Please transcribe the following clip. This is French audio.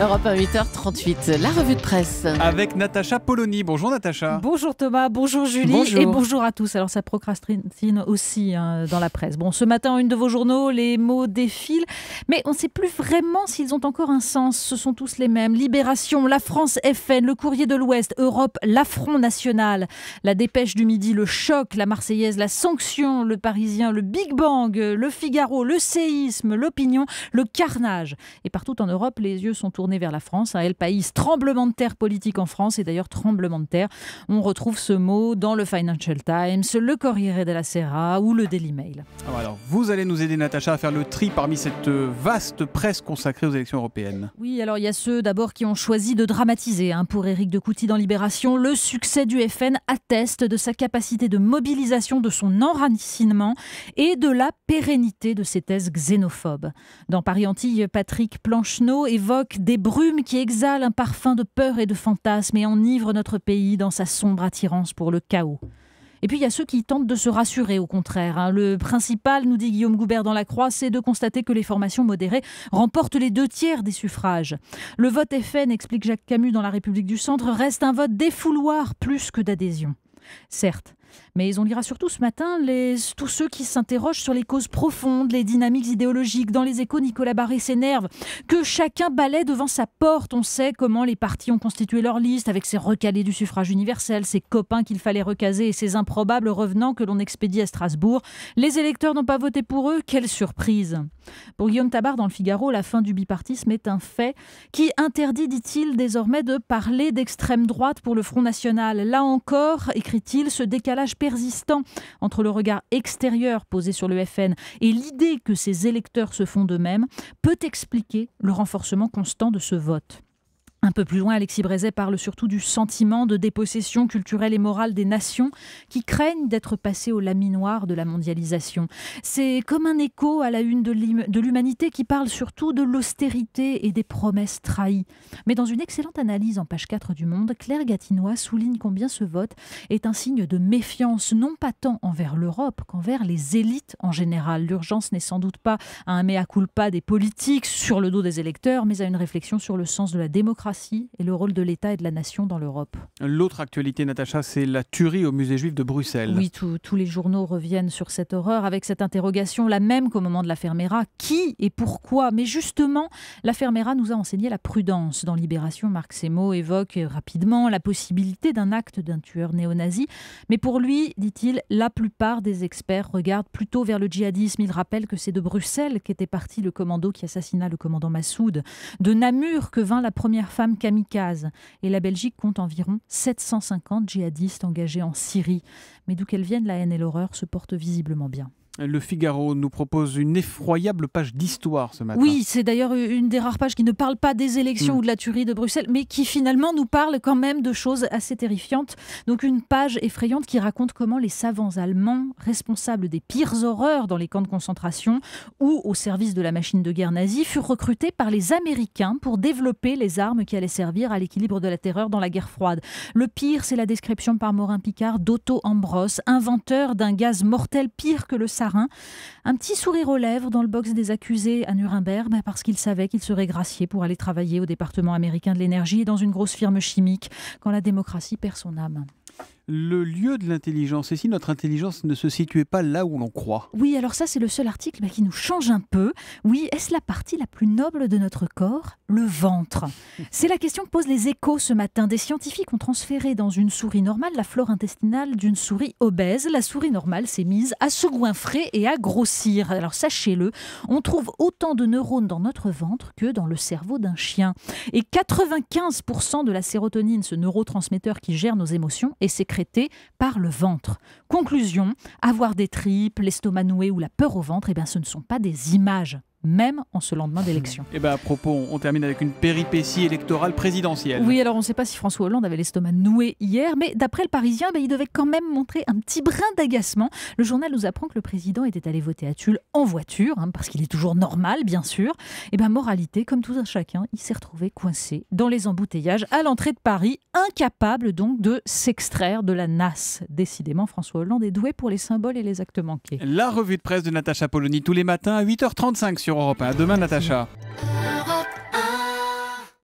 Europe 1, 8h38, la revue de presse. Avec Natacha Polony. Bonjour Natacha. Bonjour Thomas, bonjour Julie. Bonjour. Et bonjour à tous. Alors ça procrastine aussi dans la presse. Bon, ce matin, une de vos journaux, les mots défilent, mais on ne sait plus vraiment s'ils ont encore un sens. Ce sont tous les mêmes. Libération, la France FN, le Courrier de l'Ouest, Europe, l'affront national, la Dépêche du Midi, le choc, la Marseillaise, la sanction, le Parisien, le Big Bang, le Figaro, le séisme, l'opinion, le carnage. Et partout en Europe, les yeux sont tournés vers la France, El País, tremblement de terre politique en France, et d'ailleurs tremblement de terre, on retrouve ce mot dans le Financial Times, le Corriere della Sera ou le Daily Mail. Alors, vous allez nous aider Natacha à faire le tri parmi cette vaste presse consacrée aux élections européennes. Oui, alors il y a ceux d'abord qui ont choisi de dramatiser. Pour Éric de Couty dans Libération, le succès du FN atteste de sa capacité de mobilisation, de son enracinement et de la pérennité de ses thèses xénophobes. Dans Paris Antilles, Patrick Plancheneau évoque des brumes qui exhalent un parfum de peur et de fantasme et enivrent notre pays dans sa sombre attirance pour le chaos. Et puis il y a ceux qui tentent de se rassurer au contraire. Le principal, nous dit Guillaume Goubert dans La Croix, c'est de constater que les formations modérées remportent les 2/3 des suffrages. Le vote FN, explique Jacques Camus dans La République du Centre, reste un vote défouloir plus que d'adhésion. Certes, mais on lira surtout ce matin tous ceux qui s'interrogent sur les causes profondes, les dynamiques idéologiques. Dans Les Échos, Nicolas Barré s'énerve que chacun balaie devant sa porte. On sait comment les partis ont constitué leur liste avec ces recalés du suffrage universel, ces copains qu'il fallait recaser et ces improbables revenants que l'on expédie à Strasbourg. Les électeurs n'ont pas voté pour eux, quelle surprise! Pour Guillaume Tabar dans Le Figaro, la fin du bipartisme est un fait qui interdit, dit-il, désormais de parler d'extrême droite pour le Front National. Là encore, écrit-il, ce décalage persistant entre le regard extérieur posé sur le FN et l'idée que ses électeurs se font d'eux-mêmes peut expliquer le renforcement constant de ce vote. Un peu plus loin, Alexis Brézet parle surtout du sentiment de dépossession culturelle et morale des nations qui craignent d'être passées au laminoir de la mondialisation. C'est comme un écho à la une de l'Humanité qui parle surtout de l'austérité et des promesses trahies. Mais dans une excellente analyse en page 4 du Monde, Claire Gatinois souligne combien ce vote est un signe de méfiance, non pas tant envers l'Europe qu'envers les élites en général. L'urgence n'est sans doute pas à un mea culpa des politiques sur le dos des électeurs, mais à une réflexion sur le sens de la démocratie et le rôle de l'État et de la nation dans l'Europe. L'autre actualité, Natacha, c'est la tuerie au musée juif de Bruxelles. Oui, tous les journaux reviennent sur cette horreur avec cette interrogation, la même qu'au moment de l'affaire Mera. Qui et pourquoi? Mais justement, l'affaire Mera nous a enseigné la prudence. Dans Libération, Marc Semo évoque rapidement la possibilité d'un acte d'un tueur néo-nazi. Mais pour lui, dit-il, la plupart des experts regardent plutôt vers le djihadisme. Il rappelle que c'est de Bruxelles qu'était parti le commando qui assassina le commandant Massoud. De Namur que vint la première femme kamikaze. Et la Belgique compte environ 750 djihadistes engagés en Syrie. Mais d'où qu'elles viennent, la haine et l'horreur se portent visiblement bien. Le Figaro nous propose une effroyable page d'histoire ce matin. Oui, c'est d'ailleurs une des rares pages qui ne parle pas des élections ou de la tuerie de Bruxelles, mais qui finalement nous parle quand même de choses assez terrifiantes. Donc une page effrayante qui raconte comment les savants allemands, responsables des pires horreurs dans les camps de concentration ou au service de la machine de guerre nazie, furent recrutés par les Américains pour développer les armes qui allaient servir à l'équilibre de la terreur dans la guerre froide. Le pire, c'est la description par Morin Picard d'Otto Ambros, inventeur d'un gaz mortel pire que le sarin. Un petit sourire aux lèvres dans le box des accusés à Nuremberg, parce qu'il savait qu'il serait gracié pour aller travailler au département américain de l'énergie et dans une grosse firme chimique quand la démocratie perd son âme. Le lieu de l'intelligence, et si notre intelligence ne se situait pas là où l'on croit? Oui, alors ça c'est le seul article qui nous change un peu. Oui, est-ce la partie la plus noble de notre corps? Le ventre. C'est la question que posent les Échos ce matin. Des scientifiques ont transféré dans une souris normale la flore intestinale d'une souris obèse. La souris normale s'est mise à se goinfrer et à grossir. Alors sachez-le, on trouve autant de neurones dans notre ventre que dans le cerveau d'un chien. Et 95% de la sérotonine, ce neurotransmetteur qui gère nos émotions, est sécrété par le ventre. Conclusion, avoir des tripes, l'estomac noué ou la peur au ventre, ce ne sont pas des images. même en ce lendemain d'élection. Et à propos, on termine avec une péripétie électorale présidentielle. Oui, alors on ne sait pas si François Hollande avait l'estomac noué hier, mais d'après le Parisien, il devait quand même montrer un petit brin d'agacement. Le journal nous apprend que le président était allé voter à Tulle en voiture, parce qu'il est toujours normal, bien sûr. Moralité, comme tout un chacun, il s'est retrouvé coincé dans les embouteillages à l'entrée de Paris, incapable donc de s'extraire de la nasse. Décidément, François Hollande est doué pour les symboles et les actes manqués. La revue de presse de Natacha Polony tous les matins à 8h35 sur Europe 1. À demain, Natacha.